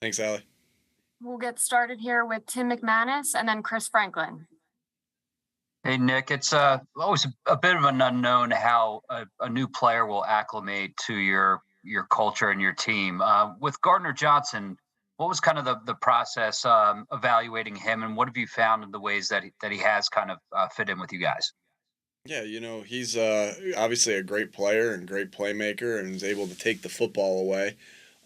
Thanks, Allie. We'll get started here with Tim McManus and then Chris Franklin. Hey Nick, it's always a bit of an unknown how a new player will acclimate to your culture and your team. With Gardner Johnson, what was kind of the process evaluating him, and what have you found in the ways that he has kind of fit in with you guys? Yeah, he's obviously a great player and great playmaker and is able to take the football away.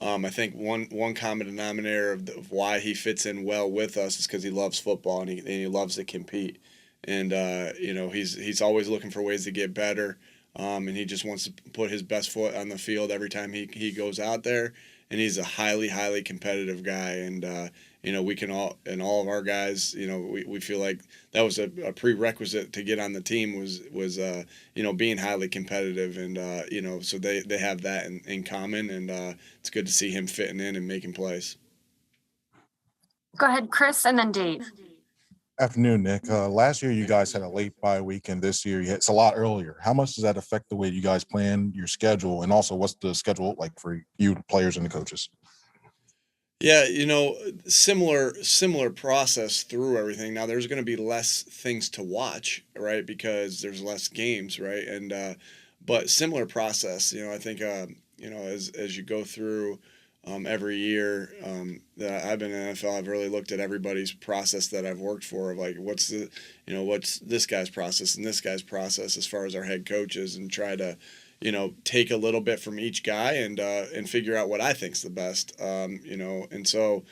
I think one common denominator of why he fits in well with us is because he loves football and he loves to compete. And he's always looking for ways to get better. And he just wants to put his best foot on the field every time he goes out there. And he's a highly competitive guy. And we can all of our guys, we feel like that was a prerequisite to get on the team was being highly competitive. And so they have that in common. And it's good to see him fitting in and making plays. Go ahead, Chris, and then Dave. Afternoon, Nick. Last year you guys had a late bye week, and this year it's a lot earlier. How much does that affect the way you guys plan your schedule, and also what's the schedule like for you, players and the coaches? Yeah, similar process through everything. Now there's going to be less things to watch, right? Because there's less games, right? And but similar process. I think as you go through every year that I've been in the NFL, I've really looked at everybody's process that I've worked for of like what's this guy's process and this guy's process as far as our head coaches, and try to take a little bit from each guy and figure out what I think's the best. And so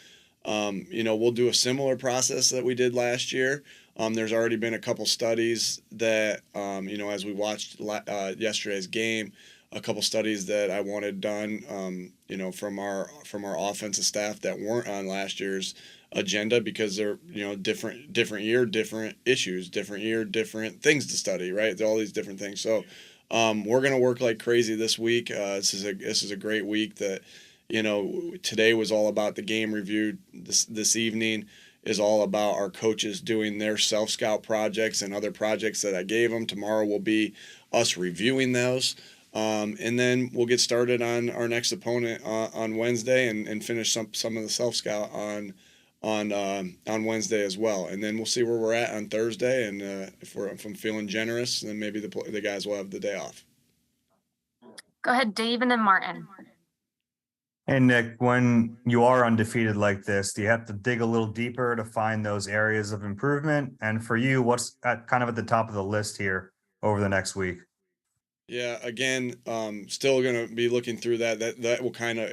we'll do a similar process that we did last year. There's already been a couple studies that as we watched yesterday's game, a couple studies that I wanted done, from our offensive staff that weren't on last year's agenda, because they're different year, different issues, different year, different things to study, right? All these different things. So we're gonna work like crazy this week. This is a great week. That today was all about the game review. This evening is all about our coaches doing their self-scout projects and other projects that I gave them. Tomorrow will be us reviewing those. And then we'll get started on our next opponent on Wednesday and finish some of the self scout on Wednesday as well. And then we'll see where we're at on Thursday. And if I'm feeling generous, then maybe the guys will have the day off. Go ahead, Dave, and then Martin. Hey, Nick, when you are undefeated like this, do you have to dig a little deeper to find those areas of improvement? And for you, what's kind of at the top of the list here over the next week? Yeah, again, still going to be looking through that. That will kind of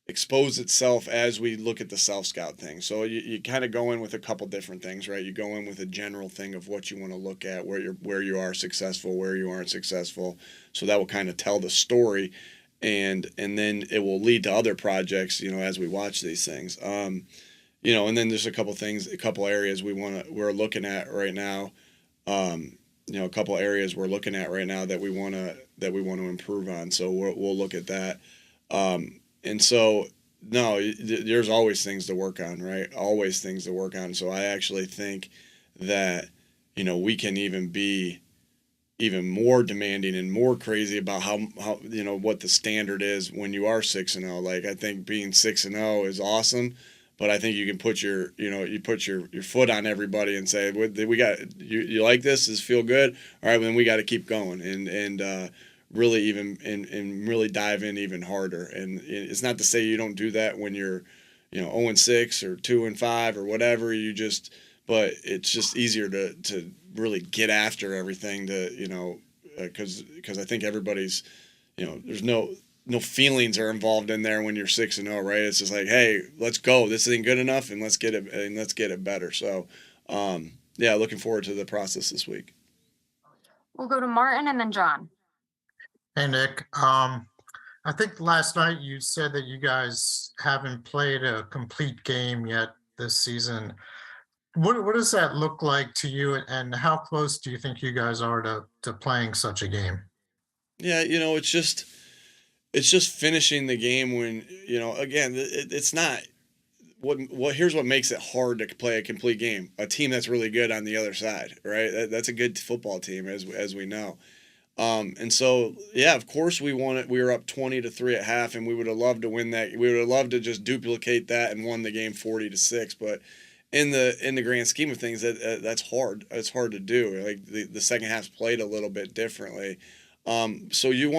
expose itself as we look at the self-scout thing. So you kind of go in with a couple different things, right? You go in with a general thing of what you want to look at, where you are successful, where you aren't successful. So that will kind of tell the story, and then it will lead to other projects, as we watch these things. And then there's a couple areas we're looking at right now. A couple areas we're looking at right now that we want to improve on. So we'll look at that. And so no, there's always things to work on, right? Always things to work on. So I actually think that we can even be even more demanding and more crazy about how what the standard is when you are 6-0. Like, I think being 6-0 is awesome. But I think you can put your foot on everybody and say, we got you like this? Does it feel good? All right, then we got to keep going and really even and really dive in even harder. And it's not to say you don't do that when you're 0-6 or 2-5 or whatever. But it's just easier to really get after everything because I think everybody's there's no feelings are involved in there when you're 6-0, right? It's just like, hey, let's go. This ain't good enough, and let's get it better. So, looking forward to the process this week. We'll go to Martin and then John. Hey, Nick. I think last night you said that you guys haven't played a complete game yet this season. What does that look like to you, and how close do you think you guys are to playing such a game? Yeah, it's just finishing the game when again it's not what here's what makes it hard to play a complete game. A team that's really good on the other side, right? That's a good football team as we know. And so, yeah, of course we won it. We were up 20-3 at half, and we would have loved to win that. We would have loved to just duplicate that and won the game 40-6. But in the grand scheme of things, that's hard. It's hard to do. Like the second half's played a little bit differently. So you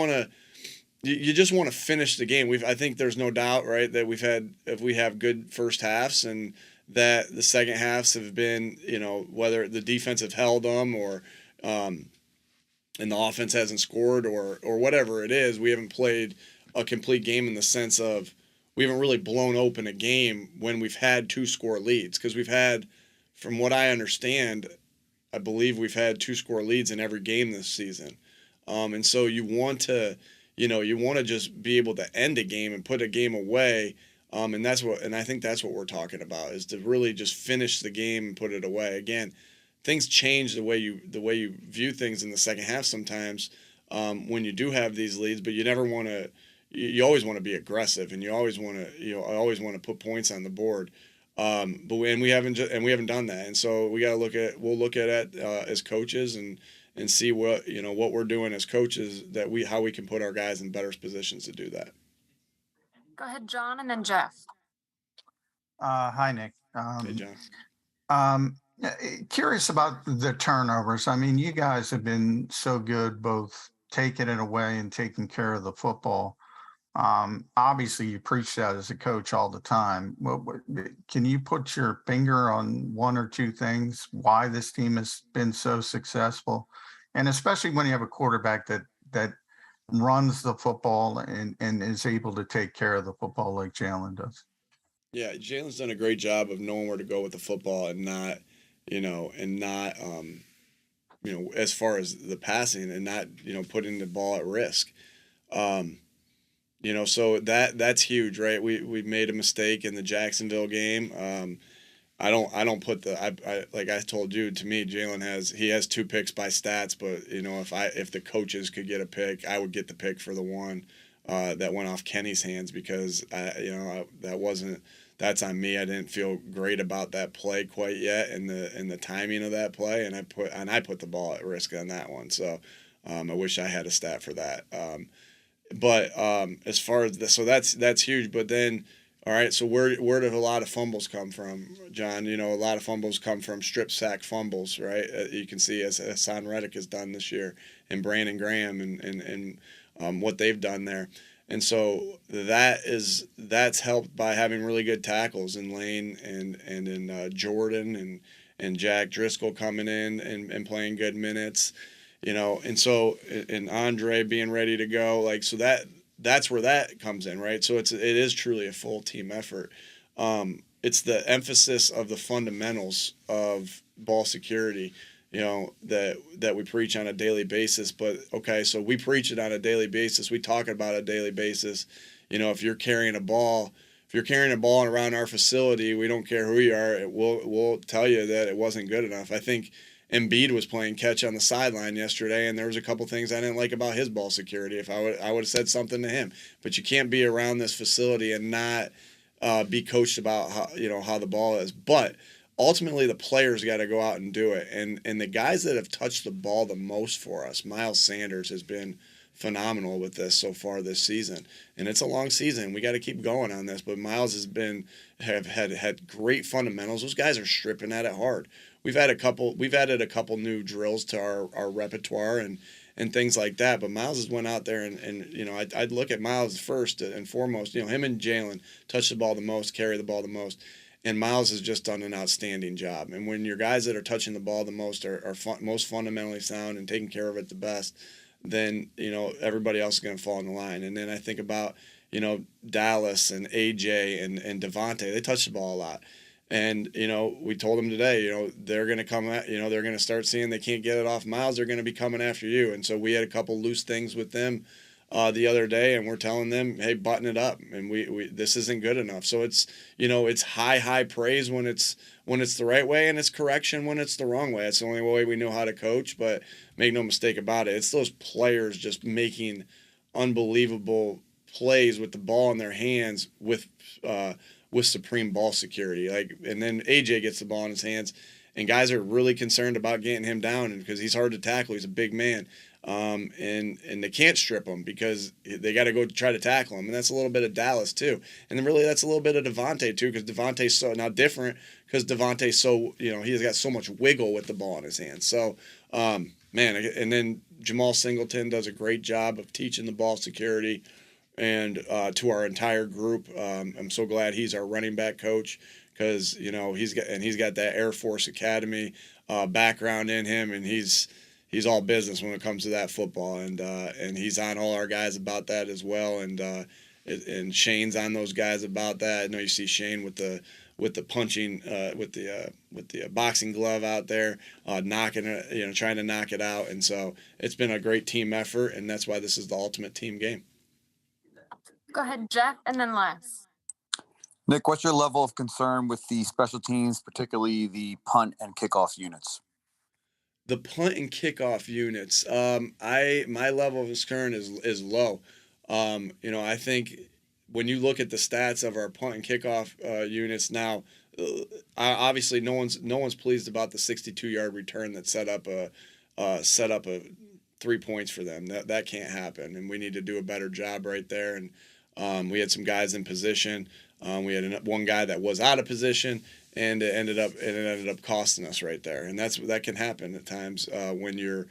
just want to finish the game. I think there's no doubt, right, that if we have good first halves and that the second halves have been, whether the defense have held them or and the offense hasn't scored or whatever it is, we haven't played a complete game in the sense of we haven't really blown open a game when we've had 2-score leads, because we've had, from what I understand, I believe we've had 2-score leads in every game this season. And so you want to just be able to end a game and put a game away. And I think that's what we're talking about, is to really just finish the game and put it away. Again, things change the way you view things in the second half sometimes, when you do have these leads, but you never want to. You always want to be aggressive, and you always want to put points on the board. We haven't done that, and so we'll look at it as coaches and see what we're doing as coaches, how we can put our guys in better positions to do that. Go ahead, John, and then Jeff. Hi, Nick. Hey, John. Curious about the turnovers. I mean, you guys have been so good, both taking it away and taking care of the football. Obviously, you preach that as a coach all the time. Can you put your finger on one or two things why this team has been so successful? And especially when you have a quarterback that runs the football and is able to take care of the football like Jalen does. Yeah, Jalen's done a great job of knowing where to go with the football and not, as far as the passing and not, putting the ball at risk. So that's huge, right? We made a mistake in the Jacksonville game. I don't put like I told you, to me, Jalen has 2 picks by stats, but if the coaches could get a pick, I would get the pick for the one that went off Kenny's hands, because that's on me. I didn't feel great about that play quite yet, and the timing of that play, and I put the ball at risk on that one. So I wish I had a stat for that. But as far as that's huge. But then, all right, so where did a lot of fumbles come from, John? A lot of fumbles come from strip sack fumbles, right? You can see as Hassan Reddick has done this year, and Brandon Graham and what they've done there. And so that's helped by having really good tackles in Lane and in Jordan and Jack Driscoll coming in and playing good minutes, and so and Andre being ready to go, like, so that's where that comes in, right? So it is truly a full team effort. It's the emphasis of the fundamentals of ball security, that we preach on a daily basis. But okay, so we preach it on a daily basis. We talk about it on a daily basis. If you're carrying a ball around our facility, we don't care who you are. We'll tell you that it wasn't good enough. I think Embiid was playing catch on the sideline yesterday, and there was a couple things I didn't like about his ball security. If I would have said something to him. But you can't be around this facility and not be coached about how the ball is. But ultimately, the players got to go out and do it. And the guys that have touched the ball the most for us, Miles Sanders has been phenomenal with this so far this season. And it's a long season. We got to keep going on this. But Miles have had great fundamentals. Those guys are stripping at it hard. We've added a couple new drills to our repertoire and things like that. But Miles has went out there and I'd look at Miles first and foremost. Him and Jalen touch the ball the most, carry the ball the most. And Miles has just done an outstanding job. And when your guys that are touching the ball the most are most fundamentally sound and taking care of it the best, then everybody else is going to fall in the line. And then I think about Dallas and AJ and Devontae. They touch the ball a lot. And we told them today, they're going to come at they're going to start seeing they can't get it off Miles. They're going to be coming after you. And so we had a couple loose things with them the other day, and we're telling them, hey, button it up, and we this isn't good enough. So it's it's high praise when it's the right way, and it's correction when it's the wrong way. That's the only way we know how to coach. But make no mistake about it, it's those players just making unbelievable plays with the ball in their hands with supreme ball security. And then AJ gets the ball in his hands, and guys are really concerned about getting him down, and because he's hard to tackle, he's a big man. and they can't strip them because they got to go try to tackle them, and that's a little bit of Dallas too, and then really that's a little bit of Devontae too, because Devontae's so now different because Devontae's so he's got so much wiggle with the ball in his hands. So man, and then Jamal Singleton does a great job of teaching the ball security, and to our entire group. I'm so glad he's our running back coach because he's got that Air Force Academy background in him, and he's all business when it comes to that football, and he's on all our guys about that as well, and Shane's on those guys about that. I know you see Shane with the punching with the boxing glove out there, knocking it, trying to knock it out, and so it's been a great team effort, and that's why this is the ultimate team game. Go ahead, Jeff, and then Les. Nick, what's your level of concern with the special teams, particularly the punt and kickoff units? The punt and kickoff units, my level of concern is low. I think when you look at the stats of our punt and kickoff units now, obviously no one's pleased about the 62-yard return that set up a 3 points for them. That can't happen, and we need to do a better job right there. And we had some guys in position. We had one guy that was out of position, and it ended up costing us right there. And that can happen at times when you're,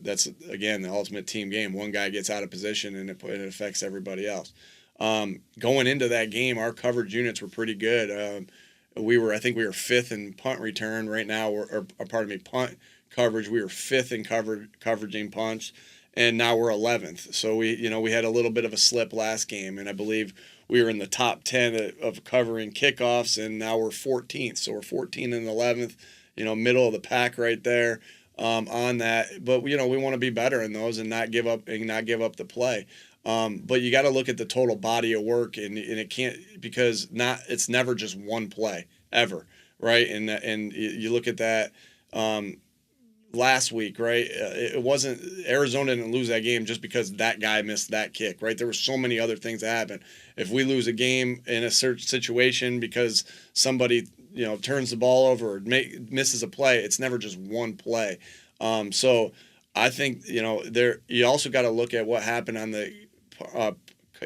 that's again the ultimate team game. One guy gets out of position, and it affects everybody else. Going into that game, our coverage units were pretty good. I think we were fifth in punt return right now, punt coverage. We were fifth in coveraging punts, and now we're 11th. So we had a little bit of a slip last game, and I believe we were in the top 10 of covering kickoffs, and now we're 14th. So we're 14 and 11th, middle of the pack right there on that. But we want to be better in those and not give up the play. But you got to look at the total body of work, and it can't, because it's never just one play ever, right? And you look at that last week, right? It wasn't Arizona didn't lose that game just because that guy missed that kick, right? There were so many other things that happened. If we lose a game in a certain situation because somebody turns the ball over or misses a play, it's never just one play. So I think you also got to look at what happened on the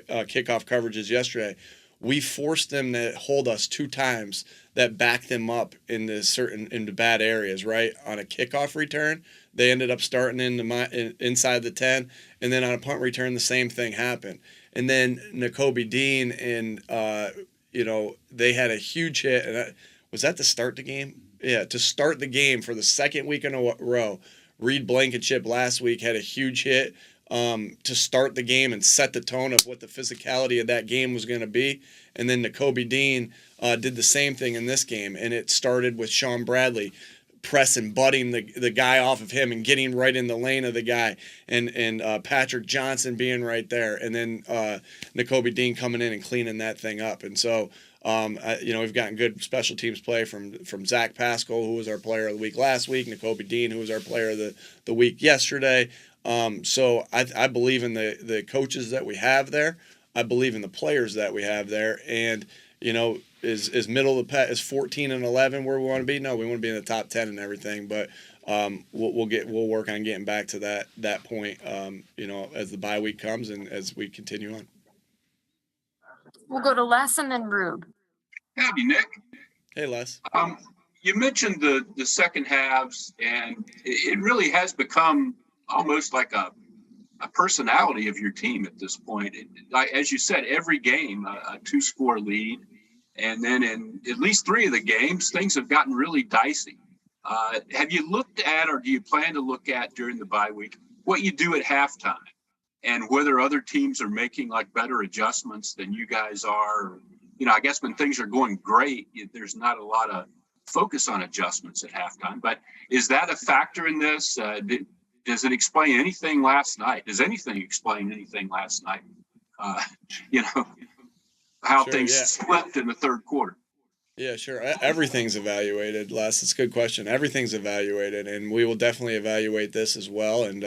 kickoff coverages yesterday. We forced them to hold us 2 times that backed them up into bad areas, right? On a kickoff return, they ended up starting inside the 10, and then on a punt return, the same thing happened. And then Nakobe Dean and they had a huge hit. And was that to start the game? Yeah, to start the game for the second week in a row. Reed Blankenship last week had a huge hit to start the game and set the tone of what the physicality of that game was going to be. And then Nakobe Dean did the same thing in this game, and it started with Sean Bradley pressing, butting the guy off of him and getting right in the lane of the guy, and Patrick Johnson being right there, and then Nakobe Dean coming in and cleaning that thing up. And so we've gotten good special teams play from Zach Pascal, who was our player of the week last week, Nakobe Dean, who was our player of the week yesterday. So I believe in the coaches that we have there. I believe in the players that we have there. And, is middle of the pack, is 14 and 11 where we want to be? No, we want to be in the top 10 and everything. But we'll work on getting back to that point, as the bye week comes and as we continue on. We'll go to Les and then Rube. Howdy, Nick. Hey, Les. You mentioned the second halves, and it really has become almost like a personality of your team at this point. As you said, every game, a 2-score lead. And then in at least 3 of the games, things have gotten really dicey. Have you looked at, or do you plan to look at during the bye week, what you do at halftime and whether other teams are making like better adjustments than you guys are? I guess when things are going great, there's not a lot of focus on adjustments at halftime. But is that a factor in this? Does it explain anything last night? Does anything explain anything last night? How sure, things yeah. slipped in the third quarter. Yeah, sure. Everything's evaluated, Les. It's a good question. Everything's evaluated, and we will definitely evaluate this as well. And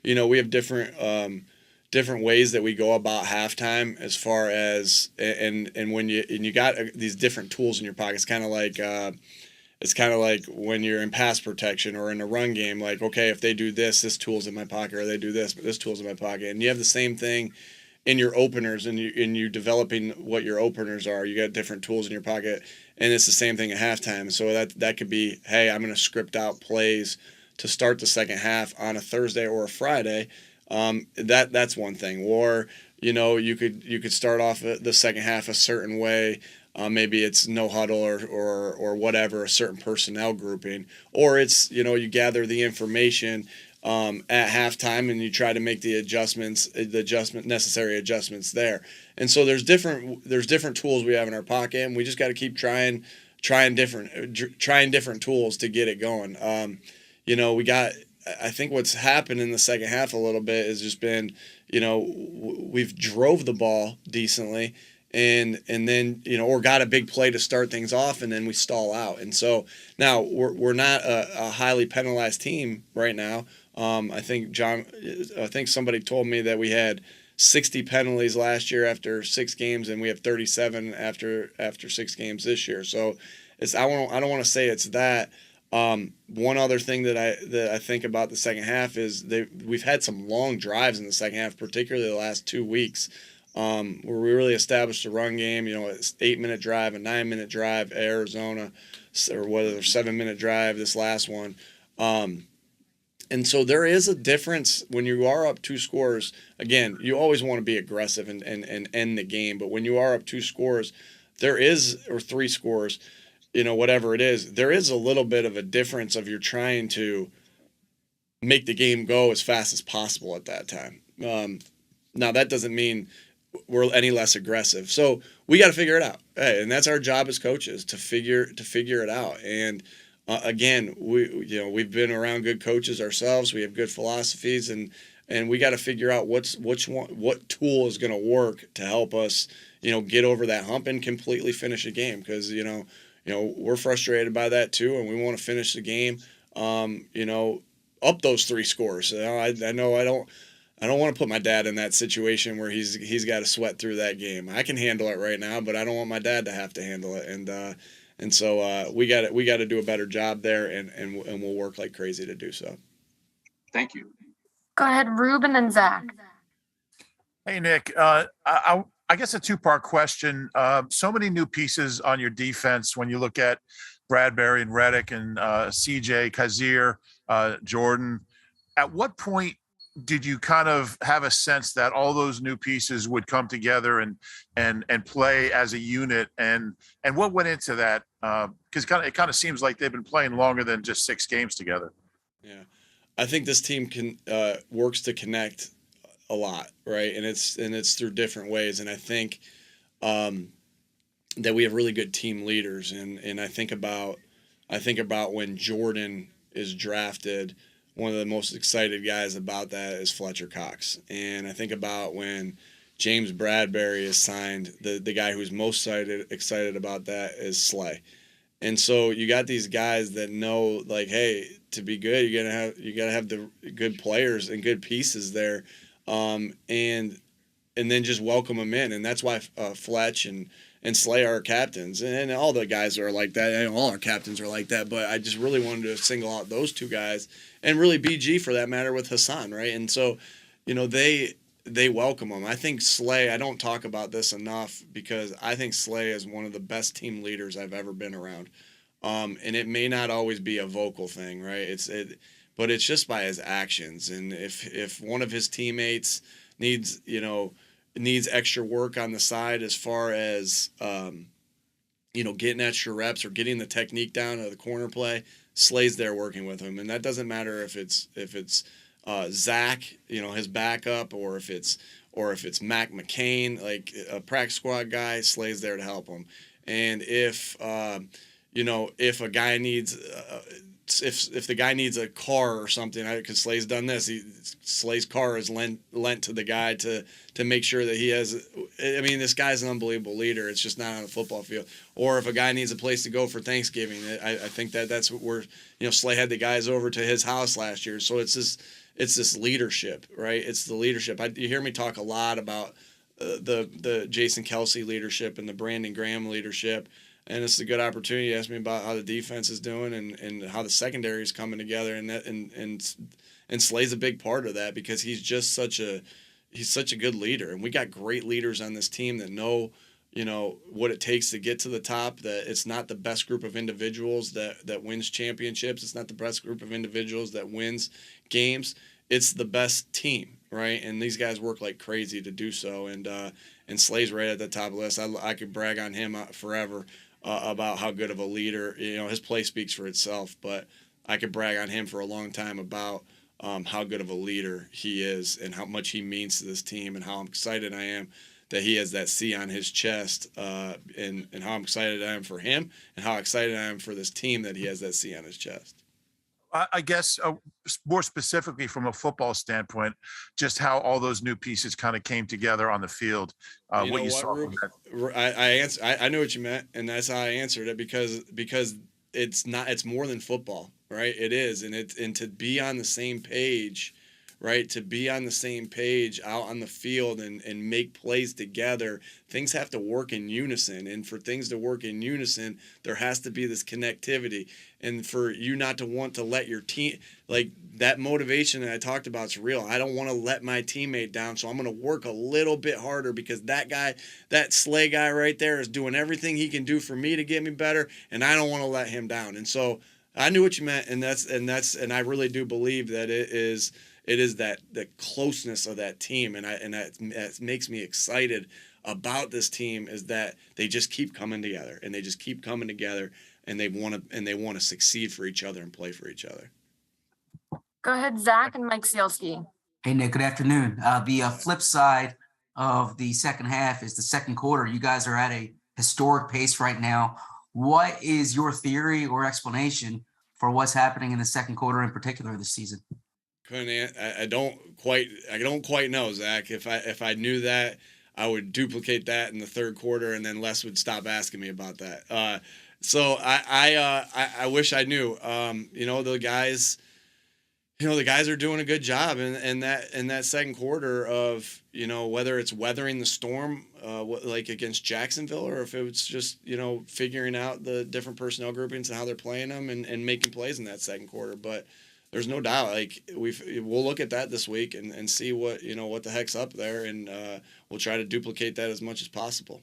we have different ways that we go about halftime, as far as and when you got these different tools in your pockets, kind of like it's kind of like when you're in pass protection or in a run game, like, okay, if they do this, this tool's in my pocket, or they do this, but this tool's in my pocket. And you have the same thing in your openers, and you developing what your openers are. You got different tools in your pocket, and it's the same thing at halftime. So that could be, hey, I'm going to script out plays to start the second half on a Thursday or a Friday. That's one thing. Or you could start off the second half a certain way. Maybe it's no huddle or whatever, a certain personnel grouping, or it's you gather the information at halftime and you try to make the necessary adjustments there. And so there's different tools we have in our pocket, and we just got to keep trying different tools to get it going. I think what's happened in the second half a little bit has just been, we've drove the ball decently, and then or got a big play to start things off, and then we stall out. And so now we're not a highly penalized team right now. I think somebody told me that we had 60 penalties last year after 6 games, and we have 37 after 6 games this year. So I don't want to say it's that. One other thing that I think about the second half is we've had some long drives in the second half, particularly the last 2 weeks, where we really established a run game. It's 8-minute drive, a 9-minute drive, Arizona, or whether 7-minute drive this last one. And so there is a difference when you are up 2 scores. Again, you always want to be aggressive and end the game, but when you are up 2 scores, or 3 scores, whatever it is, there is a little bit of a difference of you're trying to make the game go as fast as possible at that time. Now that doesn't mean we're any less aggressive. So we got to figure it out. Hey, and that's our job as coaches to figure it out. And again, we've been around good coaches ourselves. We have good philosophies, and we got to figure out what tool is going to work to help us, get over that hump and completely finish a game. Because we're frustrated by that too, and we want to finish the game, up those 3 scores. I know I don't want to put my dad in that situation where he's got to sweat through that game. I can handle it right now, but I don't want my dad to have to handle it. And so we got to do a better job there, and we'll work like crazy to do so. Thank you. Go ahead, Rube, and then Zach. Hey, Nick. I guess a 2-part question. So many new pieces on your defense when you look at Bradbury and Reddick and CJ, Kazir, Jordan. At what point did you kind of have a sense that all those new pieces would come together and play as a unit? And what went into that? Because it kind of seems like they've been playing longer than just 6 games together. Yeah, I think this team works to connect a lot, right? And it's through different ways. And I think that we have really good team leaders. And I think about when Jordan is drafted. One of the most excited guys about that is Fletcher Cox. And I think about when James Bradbury is signed, the guy who's most excited about that is Slay. And so you got these guys that know, like, hey, to be good, you gotta have the good players and good pieces there, and then just welcome them in. And that's why Fletch and Slay are our captains, and all the guys are like that. And all our captains are like that. But I just really wanted to single out those 2 guys, and really BG for that matter with Hassan, right? And so, they welcome them. I think Slay, I don't talk about this enough because I think Slay is one of the best team leaders I've ever been around. And it may not always be a vocal thing, right? But it's just by his actions. And if one of his teammates needs extra work on the side as far as getting extra reps or getting the technique down of the corner play, Slay's there working with him. And that doesn't matter if it's Zach, his backup, or if it's Mac McCain, like a practice squad guy, Slay's there to help him. And if a guy needs if the guy needs a car or something, because Slay's done this, Slay's car is lent to the guy to make sure that he has. I mean, this guy's an unbelievable leader. It's just not on the football field. Or if a guy needs a place to go for Thanksgiving, I think that's what Slay had the guys over to his house last year. So it's this leadership, right? It's the leadership. You hear me talk a lot about the Jason Kelsey leadership and the Brandon Graham leadership. and it's a good opportunity. You asked me about how the defense is doing and how the secondary is coming together, and Slay's a big part of that because he's such a good leader, and we got great leaders on this team that know what it takes to get to the top. That it's not the best group of individuals that wins championships. It's not the best group of individuals that wins games. It's the best team, right? And these guys work like crazy to do so. And Slay's right at the top of the list. I could brag on him forever about how good of a leader. His play speaks for itself, but I could brag on him for a long time about how good of a leader he is and how much he means to this team and how excited I am that he has that C on his chest, and how excited I am for him and how excited I am for this team that he has that C on his chest. I guess more specifically from a football standpoint, just how all those new pieces kind of came together on the field. What you saw from that. I knew what you meant, and that's how I answered it because it's more than football, right? It is, and to be on the same page, right? To be on the same page out on the field and make plays together, things have to work in unison. And for things to work in unison, there has to be this connectivity. And for you not to want to let your team, like that motivation that I talked about is real. I don't want to let my teammate down, so I'm going to work a little bit harder because that guy, that Slay guy right there is doing everything he can do for me to get me better, and I don't want to let him down. And so I knew what you meant, and I really do believe that it is that the closeness of that team, and that makes me excited about this team is that they just keep coming together, and they just keep coming together, and they want to succeed for each other and play for each other. Go ahead, Zach and Mike Sealski. Hey, Nick, good afternoon. The flip side of the second half is the second quarter. You guys are at a historic pace right now. What is your theory or explanation for what's happening in the second quarter in particular this season? I don't quite know, Zach. If I knew that, I would duplicate that in the third quarter, and then Les would stop asking me about that. So I wish I knew. The guys are doing a good job in that second quarter of whether it's weathering the storm like against Jacksonville, or if it was just figuring out the different personnel groupings and how they're playing them and making plays in that second quarter. But there's no doubt, like we'll look at that this week and see what the heck's up there, and we'll try to duplicate that as much as possible.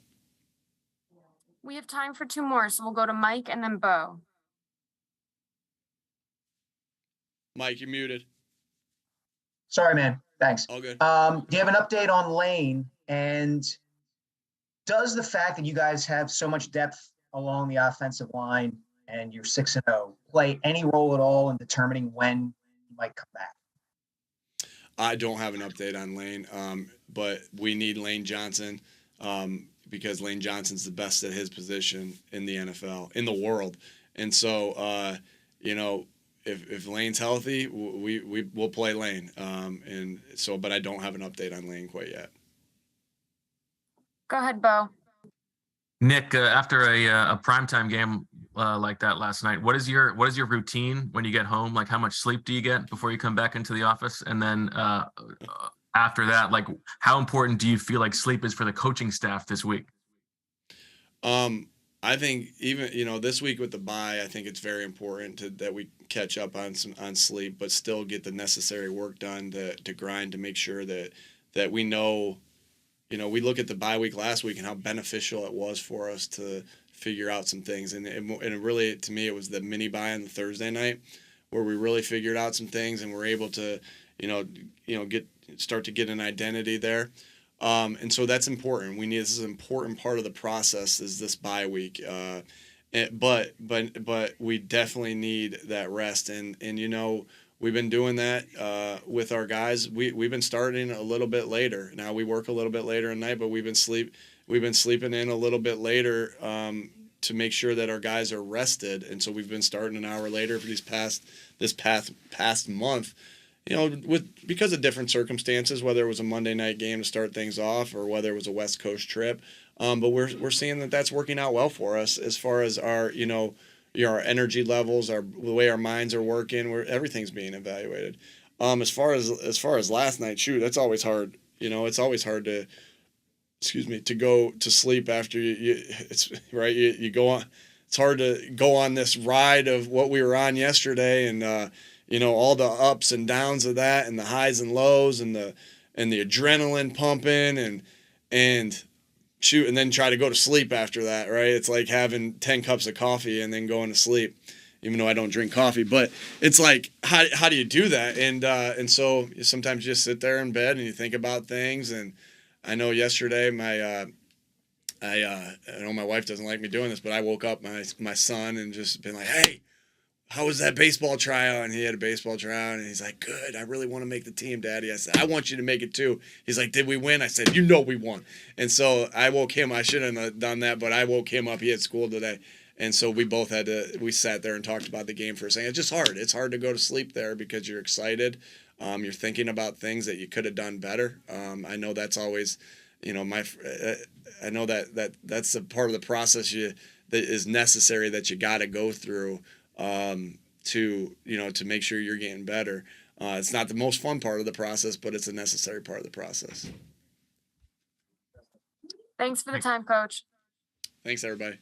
We have time for two more, so we'll go to Mike and then Bo. Mike, you're muted. Sorry, man. Thanks. All good. Do you have an update on Lane? And does the fact that you guys have so much depth along the offensive line and you're 6-0 play any role at all in determining when you might come back? I don't have an update on Lane, but we need Lane Johnson because Lane Johnson's the best at his position in the NFL, in the world. And so, if Lane's healthy, we'll play Lane. But I don't have an update on Lane quite yet. Go ahead, Bo. Nick, after a primetime game like that last night, what is your routine when you get home? Like, how much sleep do you get before you come back into the office? And then after that, like, how important do you feel like sleep is for the coaching staff this week? I think even this week with the bye, I think it's very important that we catch up on sleep, but still get the necessary work done to grind to make sure that we know. We look at the bye week last week and how beneficial it was for us to figure out some things, and it really, to me, it was the mini bye on the Thursday night where we really figured out some things and were able to start to get an identity there. And so that's important. This is an important part of the process is this bye week. But we definitely need that rest. And we've been doing that with our guys. We've been starting a little bit later. Now we work a little bit later at night, but we've been sleeping in a little bit later to make sure that our guys are rested. And so we've been starting an hour later for this past month. Because of different circumstances, whether it was a Monday night game to start things off or whether it was a West Coast trip. But we're seeing that that's working out well for us as far as our, our energy levels, the way our minds are working, everything's being evaluated. As far as last night, shoot, that's always hard. It's always hard to go to sleep after it's right. You go on. It's hard to go on this ride of what we were on yesterday, and all the ups and downs of that, and the highs and lows, and the adrenaline pumping, and shoot, and then try to go to sleep after that. Right? It's like having 10 cups of coffee and then going to sleep. Even though I don't drink coffee, but it's like, how do you do that? And so sometimes you just sit there in bed and you think about things. And I know yesterday I know my wife doesn't like me doing this, but I woke up my son and just been like, hey, how was that baseball tryout? And he had a baseball tryout, and he's like, good. I really want to make the team, Daddy. I said, I want you to make it too. He's like, did we win? I said, we won. And so I woke him. I shouldn't have done that, but I woke him up. He had school today. And so we both we sat there and talked about the game for a second. It's just hard. It's hard to go to sleep there because you're excited. You're thinking about things that you could have done better. I know that's always, I know that's a part of the process that is necessary that you got to go through to make sure you're getting better. It's not the most fun part of the process, but it's a necessary part of the process. Thanks for the time, Coach. Thanks, everybody.